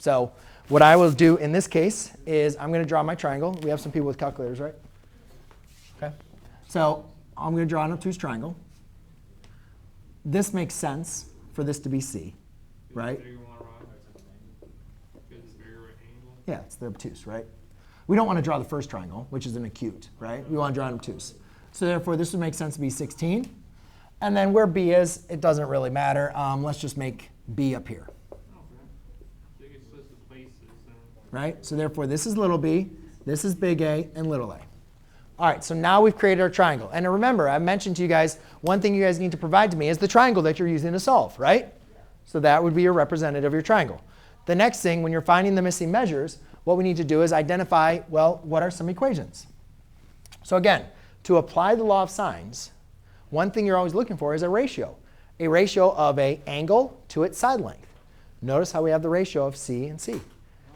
So what I will do in this case is I'm going to draw my triangle. We have some people with calculators, right? OK. So I'm going to draw an obtuse triangle. This makes sense for this to be C, right? Yeah, it's the obtuse, right? We don't want to draw the first triangle, which is an acute, right? We want to draw an obtuse. So therefore, this would make sense to be 16. And then where B is, it doesn't really matter. Let's just make B up here. Right? So therefore, this is little b, this is big A, and little a. All right, so now we've created our triangle. And remember, I mentioned to you guys, one thing you guys need to provide to me is the triangle that you're using to solve, right? So that would be your representative of your triangle. The next thing, when you're finding the missing measures, what we need to do is identify, well, what are some equations? So again, to apply the law of sines, one thing you're always looking for is a ratio of an angle to its side length. Notice how we have the ratio of C and C,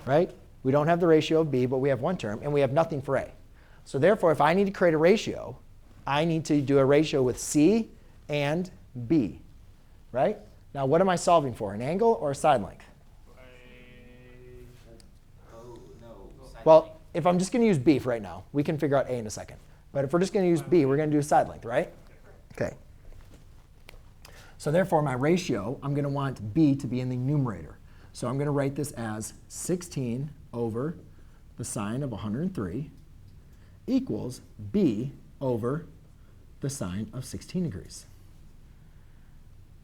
right? We don't have the ratio of B, but we have one term, and we have nothing for A. So therefore, if I need to create a ratio, I need to do a ratio with C and B, right? Now, what am I solving for, an angle or a side length? Well, if I'm just going to use B for right now, we can figure out A in a second. But if we're just going to use B, we're going to do side length, right? OK. So therefore, my ratio, I'm going to want B to be in the numerator. So I'm going to write this as 16 over the sine of 103 equals B over the sine of 16 degrees.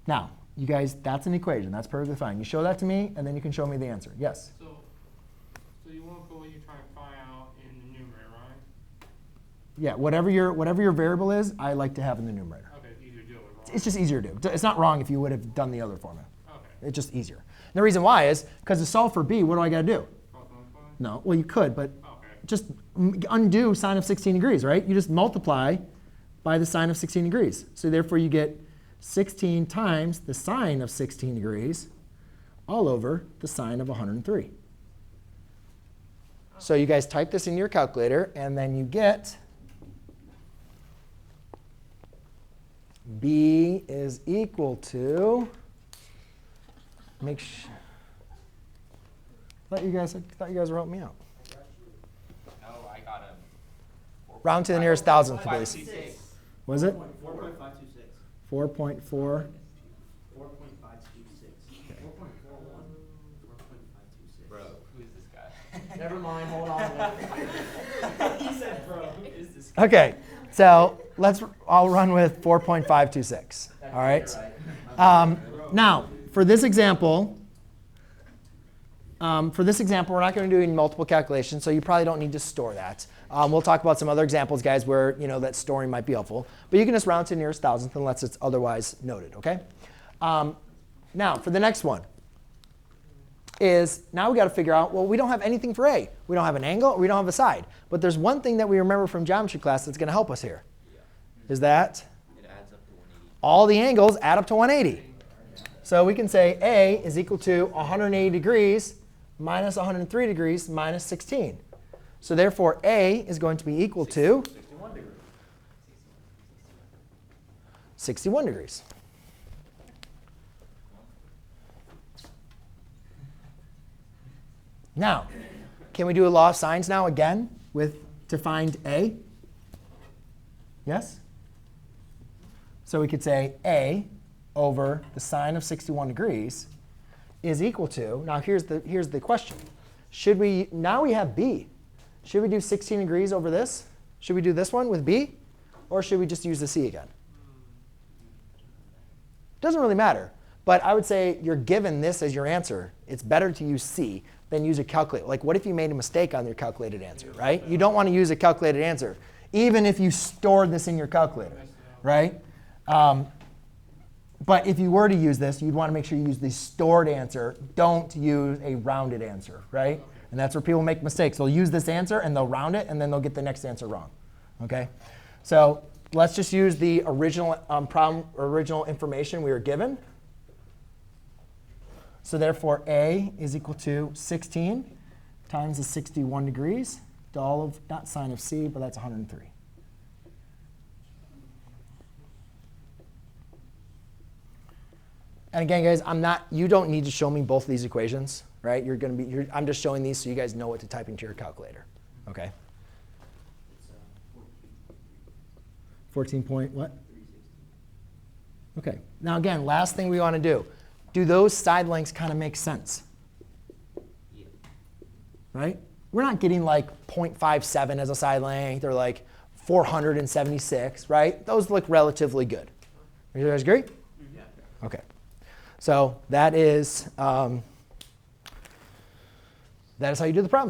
Now, you guys, that's an equation. That's perfectly fine. You show that to me, and then you can show me the answer. Yes? So you want to put what you're trying to find out in the numerator, right? Yeah, whatever your variable is, I like to have in the numerator. OK, it's easier to do it. Right? It's just easier to do. It's not wrong if you would have done the other formula. OK. It's just easier. And the reason why is because to solve for B, what do I got to do? No, well, you could, but just undo sine of 16 degrees, right? You just multiply by the sine of 16 degrees. So therefore, you get 16 times the sine of 16 degrees all over the sine of 103. So you guys type this in your calculator, and then you get B is equal to, I thought you guys were helping me out. No, I got a round to the nearest thousandth, please. Was it? 4.526. 4.4. 4.526. 4.41. 4.526. bro. Who is this guy? Never mind. Hold on. He said, bro. Who is this guy? OK, so I'll run with 4.526. All right. Now, for this example, we're not going to do any multiple calculations, so you probably don't need to store that. We'll talk about some other examples, guys, where that storing might be helpful. But you can just round to the nearest thousandth unless it's otherwise noted, OK? Now, for the next one is now we got to figure out, well, we don't have anything for A. We don't have an angle. We don't have a side. But there's one thing that we remember from geometry class that's going to help us here. Is that It adds up to 180. all the angles add up to 180. So we can say A is equal to 180 degrees minus 103 degrees minus 16. So therefore, A is going to be equal to 61 degrees. 61 degrees. Now, can we do a law of sines now again to find A? Yes? So we could say A over the sine of 61 degrees is equal to, now here's the question. Now we have B. Should we do 16 degrees over this? Should we do this one with B? Or should we just use the C again? Doesn't really matter. But I would say you're given this as your answer. It's better to use C than use a calculator. Like, what if you made a mistake on your calculated answer, right? You don't want to use a calculated answer, even if you stored this in your calculator, right? But if you were to use this, you'd want to make sure you use the stored answer. Don't use a rounded answer, right? And that's where people make mistakes. They'll use this answer, and they'll round it, and then they'll get the next answer wrong. OK? So let's just use the original information we were given. So therefore, A is equal to 16 times the 61 degrees to all of, not sine of C, but that's 103. And again, guys, you don't need to show me both of these equations. right? I'm just showing these so you guys know what to type into your calculator, okay? It's 14 point what? 360. Okay. Now again, last thing we want to do. Do those side lengths kind of make sense? Yeah. Right? We're not getting like 0.57 as a side length or like 476, right? Those look relatively good. You guys agree? Yeah. Okay. So that is how you do the problem.